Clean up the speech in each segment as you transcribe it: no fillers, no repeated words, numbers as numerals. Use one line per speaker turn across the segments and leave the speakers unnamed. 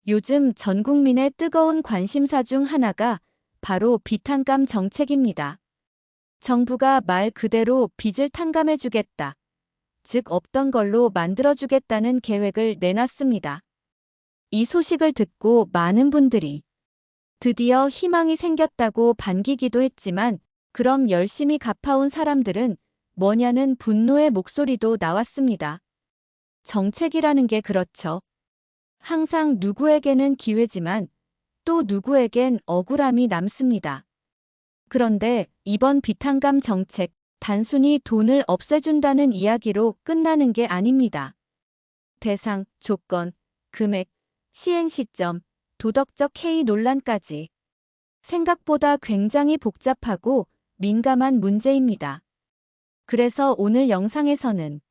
요즘 전 국민의 뜨거운 관심사 중 하나가 바로 비탄감 정책입니다. 정부가 말 그대로 빚을 탕감해주겠다, 즉 없던 걸로 만들어주겠다는 계획을 내놨습니다. 이 소식을 듣고 많은 분들이 드디어 희망이 생겼다고 반기기도 했지만, 그럼 열심히 갚아온 사람들은 뭐냐는 분노의 목소리도 나왔습니다. 정책이라는 게 그렇죠. 항상 누구에게는 기회지만 또 누구에겐 억울함이 남습니다. 그런데 이번 비탄감 정책, 단순히 돈을 없애준다는 이야기로 끝나는 게 아닙니다. 대상, 조건, 금액, 시행 시점, 도덕적 해이 논란까지 생각보다 굉장히 복잡하고 민감한 문제입니다. 그래서 오늘 영상에서는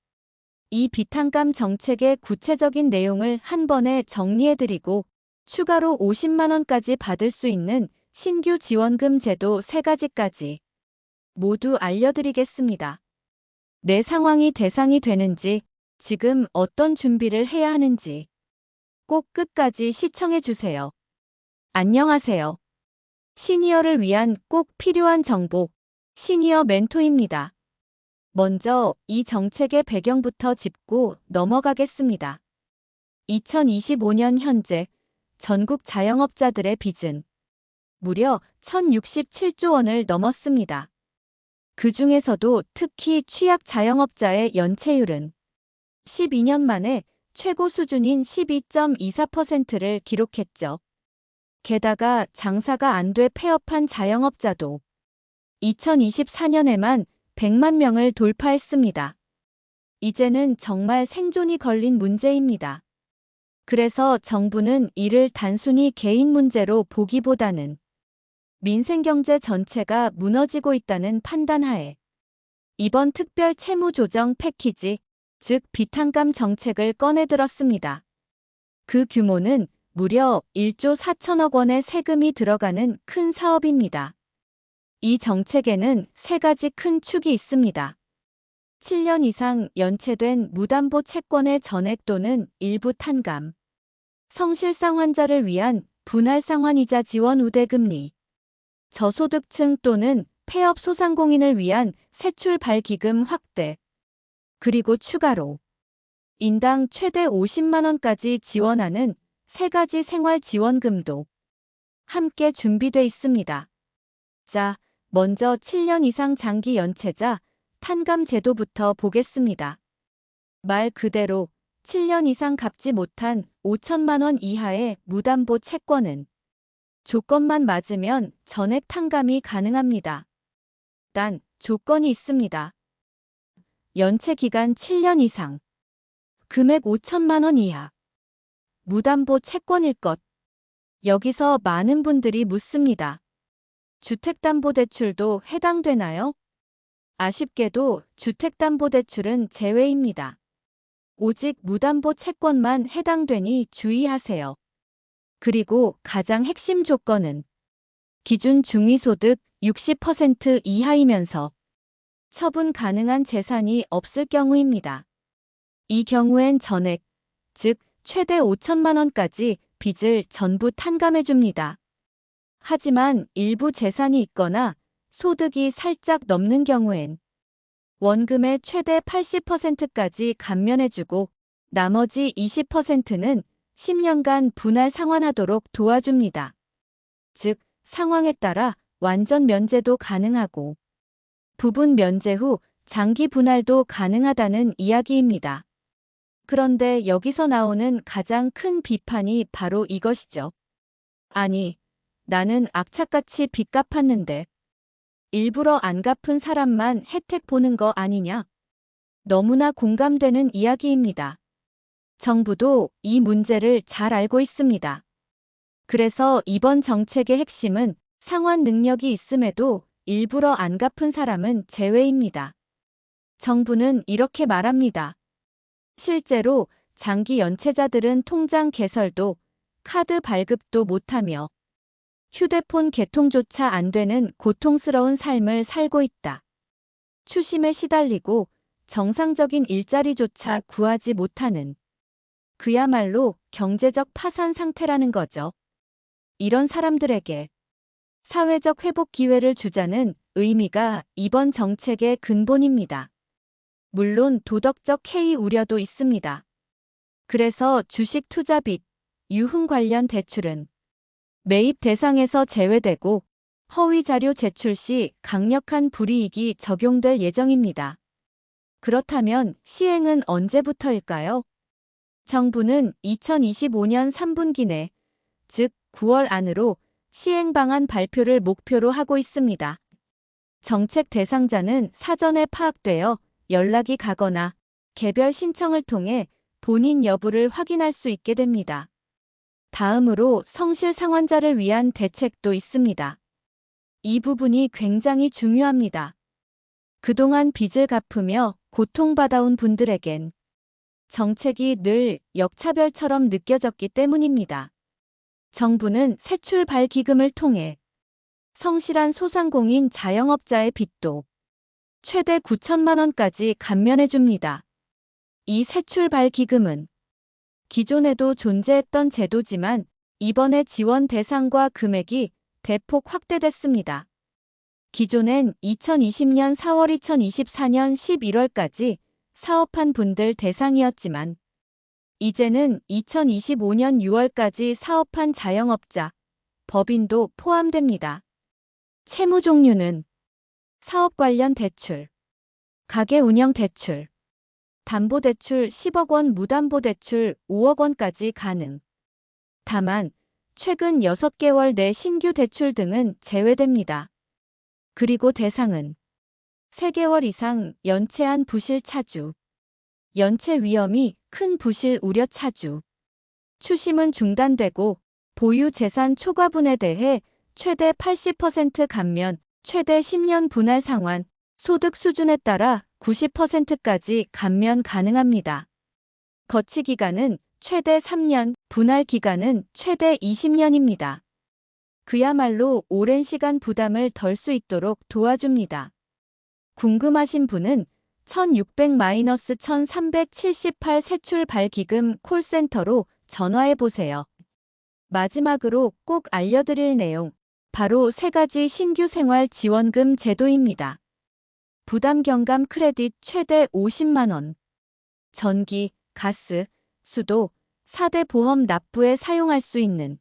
이 비탄감 정책의 구체적인 내용을 한 번에 정리해드리고, 추가로 50만 원까지 받을 수 있는 신규 지원금 제도 3가지까지 모두 알려드리겠습니다. 내 상황이 대상이 되는지, 지금 어떤 준비를 해야 하는지 꼭 끝까지 시청해주세요. 안녕하세요. 시니어를 위한 꼭 필요한 정보, 시니어 멘토입니다. 먼저 이 정책의 배경부터 짚고 넘어가겠습니다. 2025년 현재 전국 자영업자들의 빚은 무려 1,067조 원을 넘었습니다. 그 중에서도 특히 취약 자영업자의 연체율은 12년 만에 최고 수준인 12.24%를 기록했죠. 게다가 장사가 안 돼 폐업한 자영업자도 2024년에만 100만 명을 돌파했습니다. 이제는 정말 생존이 걸린 문제입니다. 그래서 정부는 이를 단순히 개인 문제로 보기보다는 민생경제 전체가 무너지고 있다는 판단하에 이번 특별 채무조정 패키지, 즉 비탄감 정책을 꺼내들었습니다. 그 규모는 무려 1조 4천억 원의 세금이 들어가는 큰 사업입니다. 이 정책에는 3가지 큰 축이 있습니다. 7년 이상 연체된 무담보 채권의 전액 또는 일부 탕감, 성실상 환자를 위한 분할 상환이자 지원 우대금리, 저소득층 또는 폐업 소상공인을 위한 세출발 기금 확대, 그리고 추가로 인당 최대 50만 원까지 지원하는 3가지 생활지원금도 함께 준비돼 있습니다. 자, 먼저 7년 이상 장기 연체자 탕감 제도부터 보겠습니다. 말 그대로 7년 이상 갚지 못한 5천만 원 이하의 무담보 채권은 조건만 맞으면 전액 탕감이 가능합니다. 단, 조건이 있습니다. 연체 기간 7년 이상, 금액 5천만 원 이하, 무담보 채권일 것. 여기서 많은 분들이 묻습니다. 주택담보대출도 해당되나요? 아쉽게도 주택담보대출은 제외입니다. 오직 무담보 채권만 해당되니 주의하세요. 그리고 가장 핵심 조건은 기준 중위소득 60% 이하이면서 처분 가능한 재산이 없을 경우입니다. 이 경우엔 전액, 즉 최대 5천만 원까지 빚을 전부 탕감해줍니다. 하지만 일부 재산이 있거나 소득이 살짝 넘는 경우엔 원금의 최대 80%까지 감면해주고 나머지 20%는 10년간 분할 상환하도록 도와줍니다. 즉, 상황에 따라 완전 면제도 가능하고 부분 면제 후 장기 분할도 가능하다는 이야기입니다. 그런데 여기서 나오는 가장 큰 비판이 바로 이것이죠. 아니, 나는 악착같이 빚 갚았는데 일부러 안 갚은 사람만 혜택 보는 거 아니냐? 너무나 공감되는 이야기입니다. 정부도 이 문제를 잘 알고 있습니다. 그래서 이번 정책의 핵심은 상환 능력이 있음에도 일부러 안 갚은 사람은 제외입니다. 정부는 이렇게 말합니다. 실제로 장기 연체자들은 통장 개설도 카드 발급도 못하며 휴대폰 개통조차 안 되는 고통스러운 삶을 살고 있다. 추심에 시달리고 정상적인 일자리조차 구하지 못하는, 그야말로 경제적 파산 상태라는 거죠. 이런 사람들에게 사회적 회복 기회를 주자는 의미가 이번 정책의 근본입니다. 물론 도덕적 해이 우려도 있습니다. 그래서 주식 투자 빚, 유흥 관련 대출은 매입 대상에서 제외되고 허위 자료 제출 시 강력한 불이익이 적용될 예정입니다. 그렇다면 시행은 언제부터일까요? 정부는 2025년 3분기 내, 즉 9월 안으로 시행 방안 발표를 목표로 하고 있습니다. 정책 대상자는 사전에 파악되어 연락이 가거나 개별 신청을 통해 본인 여부를 확인할 수 있게 됩니다. 다음으로 성실 상환자를 위한 대책도 있습니다. 이 부분이 굉장히 중요합니다. 그동안 빚을 갚으며 고통받아온 분들에겐 정책이 늘 역차별처럼 느껴졌기 때문입니다. 정부는 세출발 기금을 통해 성실한 소상공인 자영업자의 빚도 최대 9천만 원까지 감면해 줍니다. 이 세출발 기금은 기존에도 존재했던 제도지만 이번에 지원 대상과 금액이 대폭 확대됐습니다. 기존엔 2020년 4월 2024년 11월까지 사업한 분들 대상이었지만 이제는 2025년 6월까지 사업한 자영업자, 법인도 포함됩니다. 채무 종류는 사업 관련 대출, 가게 운영 대출, 담보대출 10억 원, 무담보대출 5억 원까지 가능. 다만 최근 6개월 내 신규 대출 등은 제외됩니다. 그리고 대상은 3개월 이상 연체한 부실 차주, 연체 위험이 큰 부실 우려 차주, 추심은 중단되고 보유 재산 초과분에 대해 최대 80% 감면, 최대 10년 분할 상환, 소득 수준에 따라 90%까지 감면 가능합니다. 거치 기간은 최대 3년, 분할 기간은 최대 20년입니다. 그야말로 오랜 시간 부담을 덜 수 있도록 도와줍니다. 궁금하신 분은 1600-1378 세출발기금 콜센터로 전화해보세요. 마지막으로 꼭 알려드릴 내용, 바로 3가지 신규 생활 지원금 제도입니다. 부담 경감 크레딧 최대 50만 원. 전기, 가스, 수도, 4대 보험 납부에 사용할 수 있는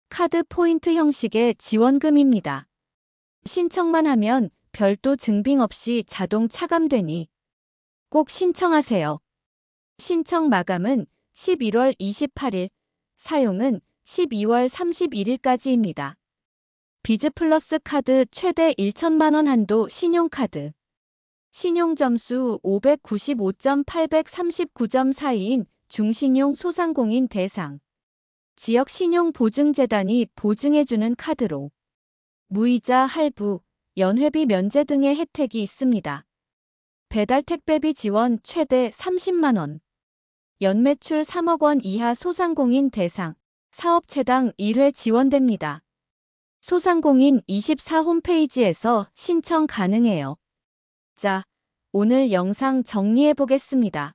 카드 포인트 형식의 지원금입니다. 신청만 하면 별도 증빙 없이 자동 차감되니 꼭 신청하세요. 신청 마감은 11월 28일, 사용은 12월 31일까지입니다. 비즈플러스 카드 최대 1천만 원 한도 신용카드. 신용점수 595.839.42인 중신용 소상공인 대상. 지역신용보증재단이 보증해주는 카드로 무이자 할부, 연회비 면제 등의 혜택이 있습니다. 배달 택배비 지원 최대 30만 원. 연매출 3억 원 이하 소상공인 대상. 사업체당 1회 지원됩니다. 소상공인 24 홈페이지에서 신청 가능해요. 자, 오늘 영상 정리해 보겠습니다.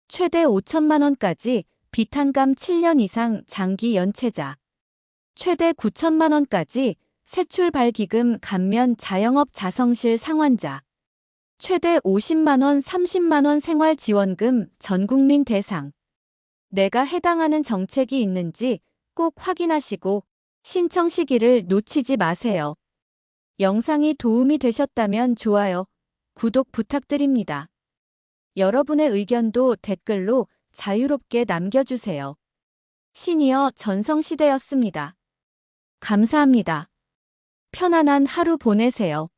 최대 5천만 원까지 비탄감 7년 이상 장기 연체자. 최대 9천만 원까지 세출발기금 감면 자영업 자성실 상환자. 최대 50만 원, 30만 원 생활지원금 전국민 대상. 내가 해당하는 정책이 있는지 꼭 확인하시고 신청 시기를 놓치지 마세요. 영상이 도움이 되셨다면 좋아요, 구독 부탁드립니다. 여러분의 의견도 댓글로 자유롭게 남겨주세요. 시니어 전성시대였습니다. 감사합니다. 편안한 하루 보내세요.